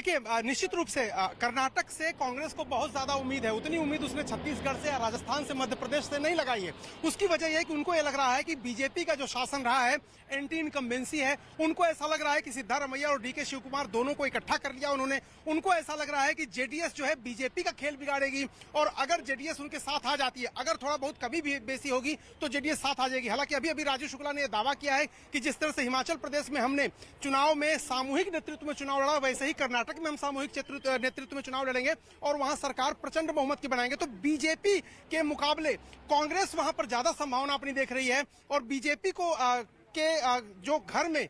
देखिए निश्चित रूप से कर्नाटक से कांग्रेस को बहुत ज्यादा उम्मीद है। उतनी उम्मीद उसने छत्तीसगढ़ से या राजस्थान से, मध्य प्रदेश से नहीं लगाई है। उसकी वजह यह है कि उनको यह लग रहा है कि बीजेपी का जो शासन रहा है, एंटी इनकम्बेंसी है, उनको ऐसा लग रहा है कि सिद्धारमैया और डीके शिवकुमार दोनों को इकट्ठा कर लिया उन्होंने। उनको ऐसा लग रहा है कि जेडीएस जो है बीजेपी का खेल बिगाड़ेगी, और अगर जेडीएस उनके साथ आ जाती है, अगर थोड़ा बहुत कमी भी बेसी होगी तो जेडीएस साथ आ जाएगी। हालांकि अभी राजू शुक्ला ने यह दावा किया है कि जिस तरह से हिमाचल प्रदेश में हमने चुनाव में सामूहिक नेतृत्व में चुनाव लड़ा, वैसे ही कर्नाटक में हम सामूहिक नेतृत्व में चुनाव लड़ेंगे और वहां सरकार प्रचंड बहुमत की बनाएंगे। तो बीजेपी के मुकाबले कांग्रेस वहां पर ज्यादा संभावना अपनी देख रही है, और बीजेपी को जो घर में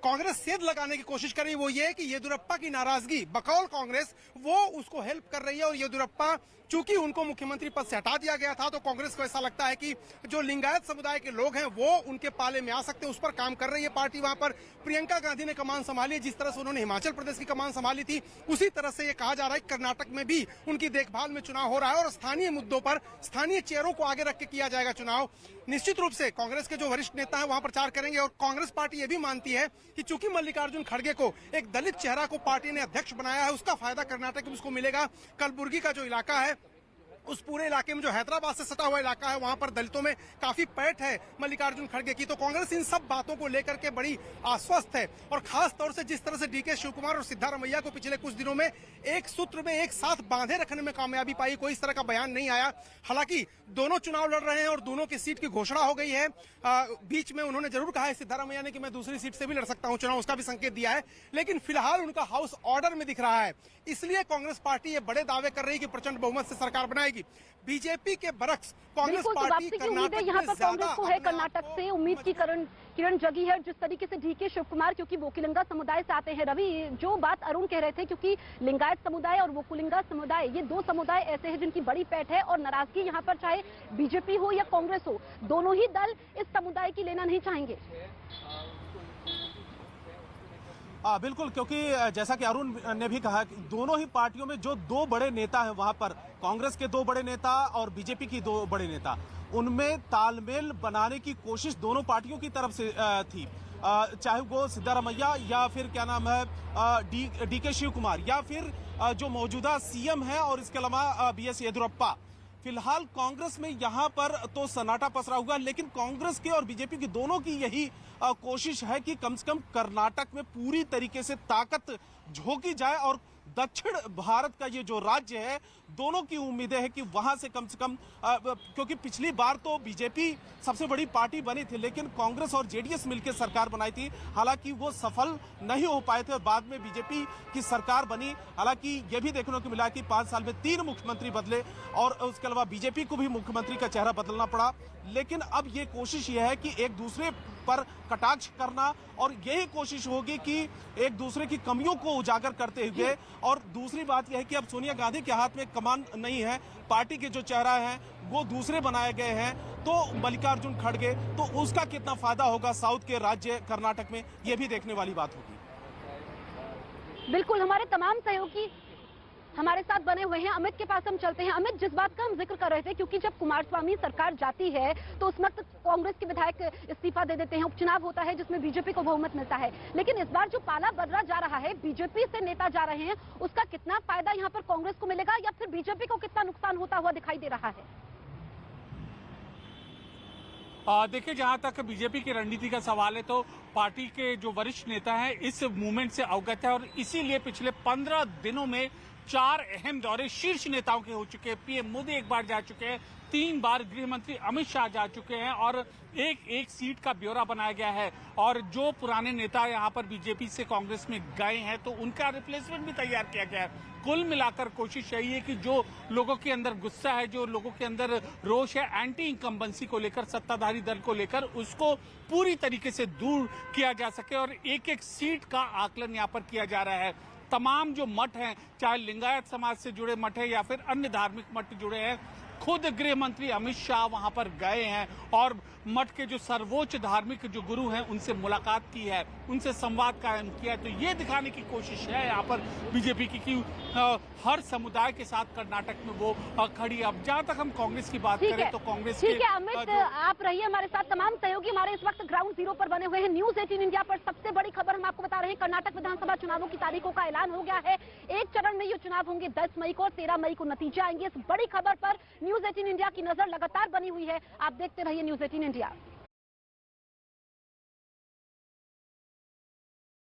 कांग्रेस सेध लगाने की कोशिश कर रही है वो ये है कि येदियुरप्पा की नाराजगी बकौल कांग्रेस वो उसको हेल्प कर रही है। और येदियुरप्पा चूंकि उनको मुख्यमंत्री पद से हटा दिया गया था, तो कांग्रेस को ऐसा लगता है कि जो लिंगायत समुदाय के लोग हैं वो उनके पाले में आ सकते हैं। उस पर काम कर रही है पार्टी। वहां पर प्रियंका गांधी ने कमान संभाली है, जिस तरह से उन्होंने हिमाचल प्रदेश की कमान संभाली थी, उसी तरह से ये कहा जा रहा है कि कर्नाटक में भी उनकी देखभाल में चुनाव हो रहा है और स्थानीय मुद्दों पर स्थानीय चेहरों को आगे रख के किया जाएगा चुनाव। निश्चित रूप से कांग्रेस के जो वरिष्ठ नेता हैं वहां प्रचार करेंगे, और कांग्रेस पार्टी ये भी मानती है कि चूंकि मल्लिकार्जुन खड़गे को एक दलित चेहरा को पार्टी ने अध्यक्ष बनाया है, उसका फायदा कर्नाटक में उसको मिलेगा। कलबुर्गी का जो इलाका है, उस पूरे इलाके में जो हैदराबाद से सटा हुआ इलाका है, वहां पर दलितों में काफी पैठ है मल्लिकार्जुन खड़गे की। तो कांग्रेस इन सब बातों को लेकर के बड़ी आश्वस्त है, और खास तौर से जिस तरह से डीके शिवकुमार और सिद्धारमैया को पिछले कुछ दिनों में एक सूत्र में एक साथ बांधे रखने में कामयाबी पाई, कोई इस तरह का बयान नहीं आया। हालांकि दोनों चुनाव लड़ रहे हैं और दोनों की सीट की घोषणा हो गई है। बीच में उन्होंने जरूर कहा है सिद्धारमैया ने कि मैं दूसरी सीट से भी लड़ सकता हूं चुनाव, उसका भी संकेत दिया है, लेकिन फिलहाल उनका हाउस ऑर्डर में दिख रहा है। इसलिए कांग्रेस पार्टी ये बड़े दावे कर रही है कि प्रचंड बहुमत से सरकार बनाएगी। बीजेपी के बरक्स कांग्रेस पार्टी कर्नाटक यहाँ पर ज्यादा कांग्रेस को है, कर्नाटक से उम्मीद की किरण जगी है। जिस तरीके से डीके शिवकुमार क्योंकि वोकुलिंगा समुदाय से आते हैं, रवि जो बात अरुण कह रहे थे, क्योंकि लिंगायत समुदाय और वोकुलिंगा समुदाय ये दो समुदाय ऐसे हैं जिनकी बड़ी पैठ है, और नाराजगी यहाँ पर चाहे बीजेपी हो या कांग्रेस हो, दोनों ही दल इस समुदाय की लेना नहीं चाहेंगे। बिल्कुल, क्योंकि जैसा कि अरुण ने भी कहा कि दोनों ही पार्टियों में जो दो बड़े नेता हैं वहां पर, कांग्रेस के दो बड़े नेता और बीजेपी की दो बड़े नेता, उनमें तालमेल बनाने की कोशिश दोनों पार्टियों की तरफ से थी। चाहे वो सिद्धारमैया या फिर क्या नाम है डीके शिवकुमार, या फिर जो मौजूदा सीएम है, और इसके अलावा बीएस येदियुरप्पा। फिलहाल कांग्रेस में यहां पर तो सन्नाटा पसरा हुआ, लेकिन कांग्रेस के और बीजेपी की दोनों की यही कोशिश है कि कम से कम कर्नाटक में पूरी तरीके से ताकत झोंकी जाए, और दक्षिण भारत का ये जो राज्य है, दोनों की उम्मीदें हैं कि वहां से कम क्योंकि पिछली बार तो बीजेपी सबसे बड़ी पार्टी बनी थी, लेकिन कांग्रेस और जेडीएस मिलकर सरकार बनाई थी। हालांकि वो सफल नहीं हो पाए थे और बाद में बीजेपी की सरकार बनी। हालांकि ये भी देखने को मिला कि 5 साल में 3 मुख्यमंत्री बदले, और उसके अलावा बीजेपी को भी मुख्यमंत्री का चेहरा बदलना पड़ा। लेकिन अब ये कोशिश ये है कि एक दूसरे पर कटाक्ष करना, और यही कोशिश होगी कि एक दूसरे की कमियों को उजागर करते हुए। और दूसरी बात यह है कि अब सोनिया गांधी के हाथ में कमान नहीं है, पार्टी के जो चेहरा है वो दूसरे बनाए गए हैं, तो मल्लिकार्जुन खड़गे, तो उसका कितना फायदा होगा साउथ के राज्य कर्नाटक में, ये भी देखने वाली बात होगी। बिल्कुल, हमारे तमाम सहयोगी हमारे साथ बने हुए हैं। अमित के पास हम चलते हैं। अमित, जिस बात का हम जिक्र कर रहे थे, क्योंकि जब कुमारस्वामी सरकार जाती है तो उस वक्त कांग्रेस के विधायक इस्तीफा दे देते हैं, उपचुनाव होता है जिसमें बीजेपी को बहुमत मिलता है, लेकिन इस बार जो पाला बदला जा रहा है, बीजेपी से नेता जा रहे हैं, उसका कितना फायदा यहाँ पर कांग्रेस को मिलेगा, या फिर बीजेपी को कितना नुकसान होता हुआ दिखाई दे रहा है? देखिए, जहां तक बीजेपी की रणनीति का सवाल है, तो पार्टी के जो वरिष्ठ नेता हैं इस मूवमेंट से अवगत है, और इसीलिए पिछले 15 दिनों में 4 अहम दौरे शीर्ष नेताओं के हो चुके हैं। पीएम मोदी एक बार जा चुके हैं, 3 बार गृह मंत्री अमित शाह जा चुके हैं, और एक सीट का ब्यौरा बनाया गया है। और जो पुराने नेता यहाँ पर बीजेपी से कांग्रेस में गए हैं, तो उनका रिप्लेसमेंट भी तैयार किया गया है। कुल मिलाकर कोशिश यही है कि जो लोगों के अंदर गुस्सा है, जो लोगों के अंदर रोष है एंटी इनकम्बेंसी को लेकर, सत्ताधारी दल को लेकर, उसको पूरी तरीके से दूर किया जा सके, और एक सीट का आकलन यहाँ पर किया जा रहा है। तमाम जो मठ हैं, चाहे लिंगायत समाज से जुड़े मठ हैं या फिर अन्य धार्मिक मठ जुड़े हैं, खुद गृह मंत्री अमित शाह वहां पर गए हैं और मठ के जो सर्वोच्च धार्मिक जो गुरु हैं उनसे मुलाकात की है, उनसे संवाद कायम किया है। तो ये दिखाने की कोशिश है यहाँ पर बीजेपी की कि हर समुदाय के साथ कर्नाटक में वो खड़ी है। अब जहां तक हम कांग्रेस की बात करें तो कांग्रेस ठीक है अमित, आप रहिए हमारे साथ। तमाम सहयोगी हमारे इस वक्त ग्राउंड जीरो पर बने हुए हैं। न्यूज 18 इंडिया पर सबसे बड़ी खबर हम आपको बता रहे हैं, कर्नाटक विधानसभा चुनावों की तारीखों का ऐलान हो गया है। एक चरण में ये चुनाव होंगे, 10 मई को और 13 मई को नतीजे आएंगे। इस बड़ी खबर पर न्यूज 18 इंडिया की नजर लगातार बनी हुई है। आप देखते रहिए न्यूज 18 इंडिया।